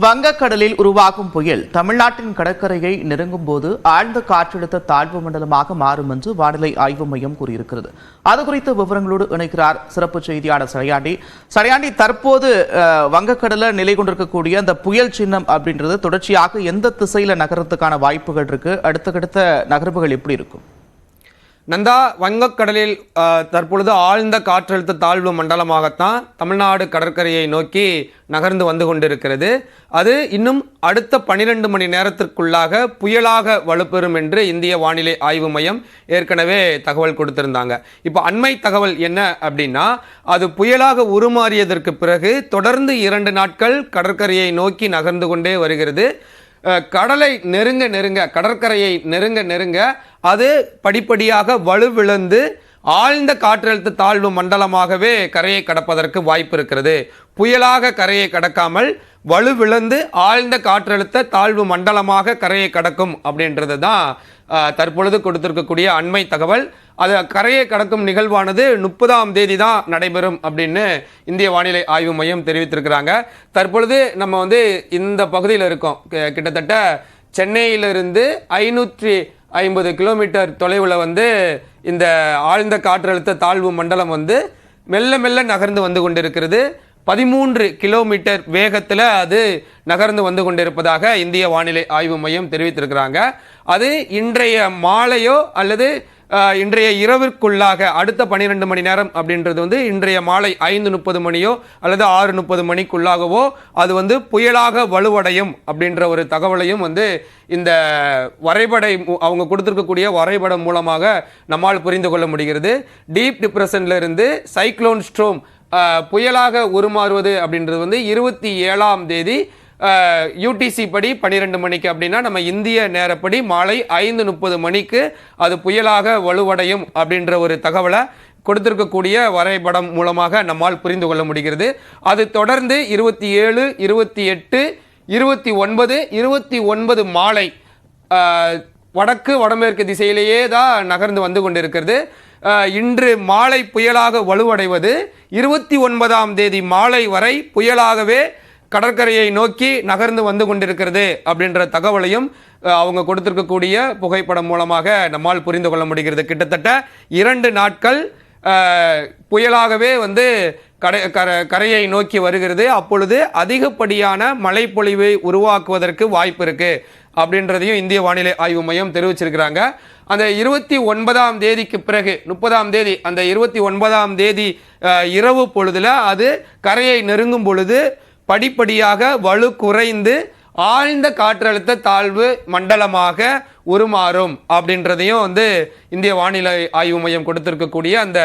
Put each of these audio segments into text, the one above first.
வங்கக்கடலில் உருவாகும் புயல் தமிழ்நாட்டின் கடற்கரையை நெருங்கும் போது ஆழ்ந்த காற்றழுத்த தாழ்வு மண்டலமாக மாறும் என்று வானிலை ஆய்வு மையம் கூறியிருக்கிறது. அது குறித்த விவரங்களோடு இணைக்கிறார் சிறப்பு செய்தியாளர் சடையாண்டி. தற்போது வங்கக்கடலில் நிலை கொண்டிருக்கக்கூடிய அந்த புயல் சின்னம் அப்படின்றது தொடர்ச்சியாக எந்த திசையில நகரத்துக்கான வாய்ப்புகள் இருக்கு? அடுத்தடுத்த நகர்வுகள் எப்படி இருக்கும்? நந்தா, வங்கக்கடலில் தற்பொழுது ஆழ்ந்த காற்றழுத்த தாழ்வு மண்டலமாகத்தான் தமிழ்நாடு கடற்கரையை நோக்கி நகர்ந்து வந்து கொண்டிருக்கிறது. அது இன்னும் அடுத்த 12 மணி நேரத்திற்குள்ளாக புயலாக வலுப்பெறும் என்று இந்திய வானிலை ஆய்வு மையம் ஏற்கனவே தகவல் கொடுத்திருந்தாங்க. இப்போ அண்மை தகவல் என்ன அப்படின்னா, அது புயலாக உருமாறியதற்கு பிறகு தொடர்ந்து 2 நாட்கள் கடற்கரையை நோக்கி நகர்ந்து கொண்டே வருகிறது. கடலை நெருங்க கடற்கரையை நெருங்க அது படிப்படியாக வலுவிழந்து ஆழ்ந்த காற்றழுத்த தாழ்வு மண்டலமாகவே கரையை கடப்பதற்கு வாய்ப்பு இருக்கிறது. புயலாக கரையை கடக்காமல் வலுவிழந்து ஆழ்ந்த காற்றழுத்த தாழ்வு மண்டலமாக கரையை கடக்கும் அப்படின்றது தான் தற்பொழுது கொடுத்திருக்கக்கூடிய அண்மை தகவல். அது கரையை கடக்கும் நிகழ்வானது 30ஆம் தேதி தான் நடைபெறும் அப்படின்னு இந்திய வானிலை ஆய்வு மையம் தெரிவித்திருக்கிறாங்க. தற்பொழுது நம்ம இந்த பகுதியில் இருக்கோம். கிட்டத்தட்ட சென்னையிலிருந்து 550 கிலோமீட்டர் தொலைவில் இந்த ஆழ்ந்த காற்றழுத்த தாழ்வு மண்டலம் மெல்ல மெல்ல நகர்ந்து வந்து கொண்டிருக்கிறது. 13 கிலோமீட்டர் வேகத்தில் அது நகர்ந்து வந்து கொண்டிருப்பதாக இந்திய வானிலை ஆய்வு மையம் தெரிவித்திருக்கிறாங்க. அது இன்றைய மாலையோ அல்லது இன்றைய இரவிற்குள்ளாக அடுத்த 12 மணி நேரம் அப்படின்றது இன்றைய மாலை 5:30 மணியோ அல்லது 6:30 மணிக்குள்ளாகவோ அது புயலாக வலுவடையும் அப்படின்ற ஒரு தகவலையும் இந்த வரைபடை அவங்க கொடுத்திருக்கக்கூடிய வரைபடம் மூலமாக நம்மால் புரிந்து கொள்ள முடிகிறது. டீப் டிப்ரெஷன்ல இருந்து சைக்ளோன் ஸ்ட்ரோம் புயலாக உருமாறுவது அப்படின்றது 27ஆம் தேதி யூடிசி படி 12 மணிக்கு அப்படின்னா நம்ம இந்திய நேரப்படி மாலை 5:30 மணிக்கு அது புயலாக வலுவடையும் அப்படின்ற ஒரு தகவலை கொடுத்திருக்கக்கூடிய வரைபடம் மூலமாக நம்மால் புரிந்து கொள்ள முடிகிறது. அது தொடர்ந்து 27, 28, 29 மாலை வடக்கு வடமேற்கு திசையிலேயே தான் நகர்ந்து வந்து கொண்டிருக்கிறது. இன்று மாலை புயலாக வலுவடைவது 29ஆம் தேதி மாலை வரை புயலாகவே கடற்கரையை நோக்கி நகர்ந்து வந்து கொண்டிருக்கிறது அப்படின்ற தகவலையும் அவங்க கொடுத்திருக்கக்கூடிய புகைப்படம் மூலமாக நம்மால் புரிந்து கொள்ள முடிகிறது. கிட்டத்தட்ட 2 நாட்கள் புயலாகவே கரையை நோக்கி வருகிறது. அப்பொழுது அதிகப்படியான மழைப்பொழிவை உருவாக்குவதற்கு வாய்ப்பு இருக்கு அப்படின்றதையும் இந்திய வானிலை ஆய்வு மையம் தெரிவிச்சிருக்கிறாங்க. அந்த 29ஆம் தேதிக்கு பிறகு 30ஆம் தேதி அந்த 29ஆம் தேதி இரவு பொழுதுல அது கரையை நெருங்கும் பொழுது படிப்படியாக வலு குறைந்து ஆழ்ந்த காற்றழுத்த தாழ்வு மண்டலமாக உருமாறும் அப்படின்றதையும் இந்திய வானிலை ஆய்வு மையம் கொடுத்திருக்கக்கூடிய அந்த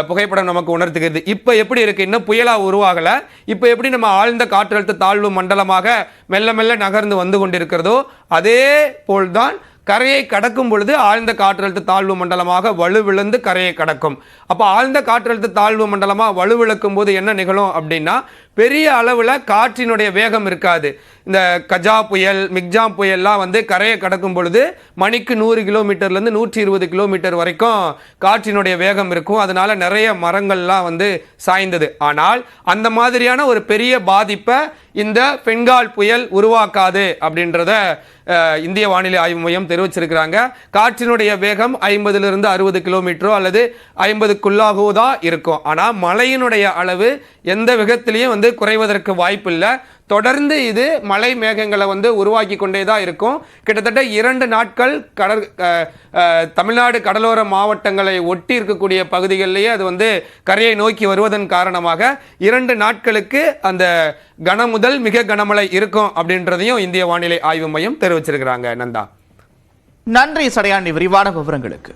புகைப்படம் நமக்கு உணர்த்துகிறது. இப்ப எப்படி இருக்கு? இன்னும் புயலா உருவாகல. இப்ப எப்படி நம்ம ஆழ்ந்த காற்றழுத்த தாழ்வு மண்டலமாக மெல்ல மெல்ல நகர்ந்து வந்து கொண்டிருக்கிறதோ அதே போல்தான் கரையை கடக்கும் பொழுது ஆழ்ந்த காற்றழுத்த தாழ்வு மண்டலமாக வலுவிழந்து கரையை கடக்கும். அப்போ ஆழ்ந்த காற்றழுத்த தாழ்வு மண்டலமாக வலுவிழக்கும் போது என்ன நிகழும் அப்படின்னா, பெரிய அளவில் காற்றினுடைய வேகம் இருக்காது. இந்த கஜா புயல், மிக்ஜாம் புயல்லாம் கரையை கடக்கும் பொழுது மணிக்கு 100 கிலோமீட்டர்லேருந்து 120 கிலோமீட்டர் வரைக்கும் காற்றினுடைய வேகம் இருக்கும். அதனால நிறைய மரங்கள்லாம் சாய்ந்தது. ஆனால் அந்த மாதிரியான ஒரு பெரிய பாதிப்பை இந்த பெங்கால் புயல் உருவாக்காது அப்படின்றத இந்திய வானிலை ஆய்வு மையம் தெரிவிச்சிருக்கிறாங்க. காற்றினுடைய வேகம் 50லிருந்து 60 கிலோமீட்டரோ அல்லது 50க்குள்ளாகவோ தான் இருக்கும். ஆனால் மழையினுடைய அளவு எந்த விதத்திலையும் குறைவதற்கு வாய்ப்பு இல்லை. தொடர்ந்து இது மழை மேகங்களை உருவாக்கி கொண்டே தான் இருக்கும். கிட்டத்தட்ட 2 நாட்கள் தமிழ்நாடு கடலோர மாவட்டங்களை ஒட்டி இருக்கக்கூடிய பகுதிகளிலேயே அது கரையை நோக்கி வருவதன் காரணமாக 2 நாட்களுக்கு அந்த கன முதல் மிக கனமழை இருக்கும் அப்படின்றதையும் இந்திய வானிலை ஆய்வு மையம் தெரிவிச்சிருக்கிறாங்க. நந்தா, நன்றி சடையாண்டி, விரிவான விவரங்களுக்கு.